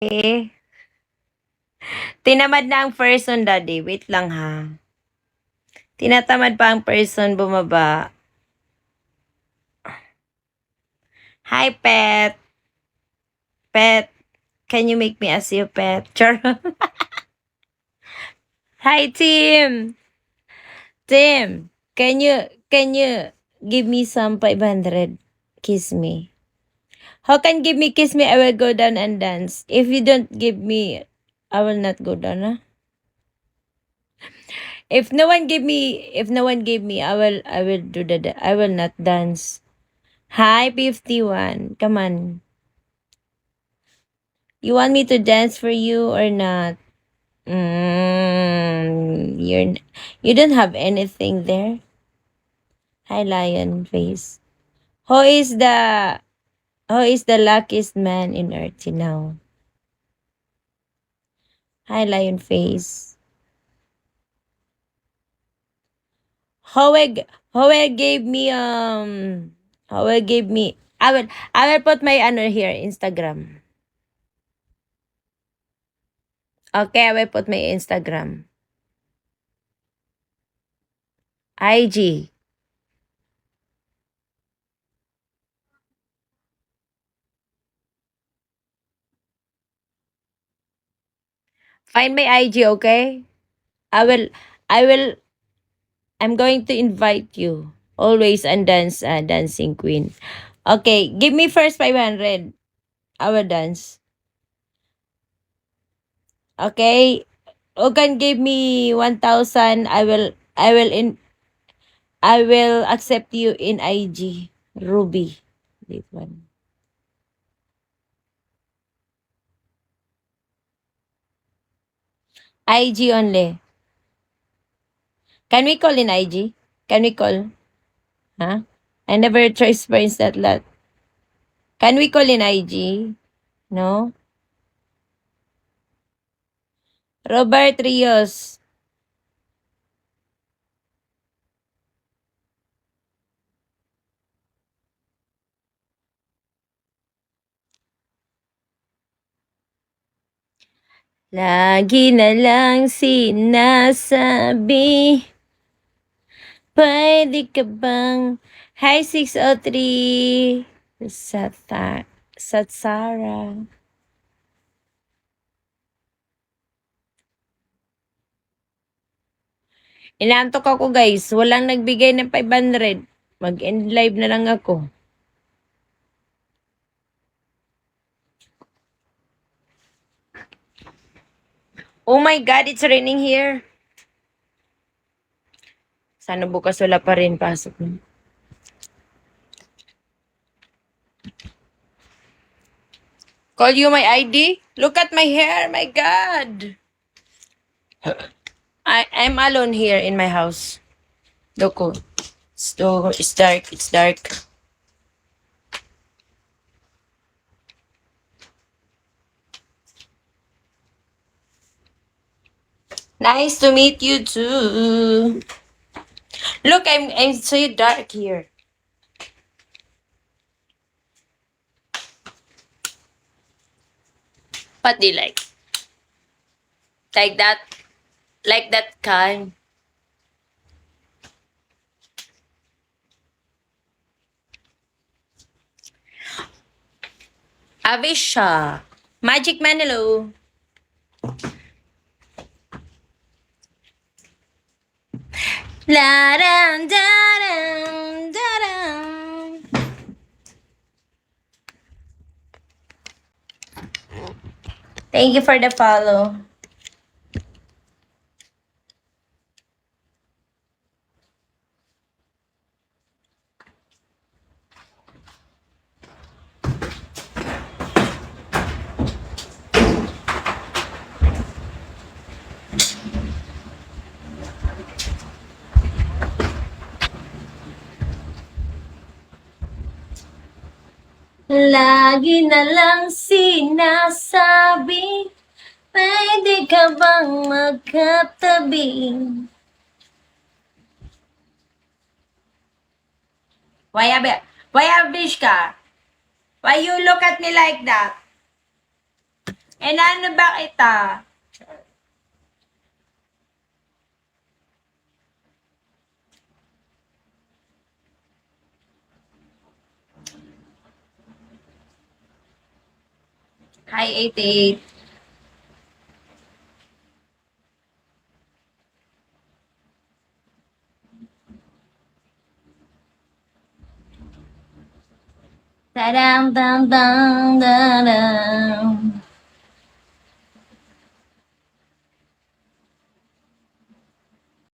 Eh, tinamad na ang person, daddy. Wait lang ha. Tinatamad pa ang person bumaba. Hi, pet. Pet, can you make me as your pet? Char. Hi, Tim. Tim, can you give me some 500? Kiss me. How can give me kiss me? I will go down and dance. If you don't give me, I will not go down. Huh? If no one give me, I will do I will not dance. Hi, 51. Come on. You want me to dance for you or not? You don't have anything there. Hi, lion face. Who is the who is the luckiest man in earth now? Hi, lion face. How will gave me how will give me I will put my honor here Instagram. Okay, I will put my Instagram. IG. Find my IG, okay? I will I will I'm going to invite you. Always and dance dancing queen. Okay, give me first 500. I will dance. Okay? You can give me 1,000. I will accept you in IG. Ruby. This one. IG only. Can we call in IG? Can we call? Huh? I never try experience that lot. Can we call in IG? No? Robert Rios. Lagi na lang sinasabi, pwede ka bang... Hi, 603. Satsara. Inaantok ako guys. Walang nagbigay ng 500. Mag-end live na lang ako. Oh my God, it's raining here. Sana bukas wala pa rin pasok. Call you my ID? Look at my hair, my God. I'm alone here in my house. Look, it's dark, it's dark. Nice to meet you too. Look, I'm so dark here. What do you like? Like that? Like that kind? Avisha. Magic Man, hello. La dum da dum da dum. Thank you for the follow. Lagi na lang sinasabi, pwede ka bang magkatabi? Why Abishka? Why you look at me like that? Ano ba kita? Hi, 88. Tadam, dam, dam, dam.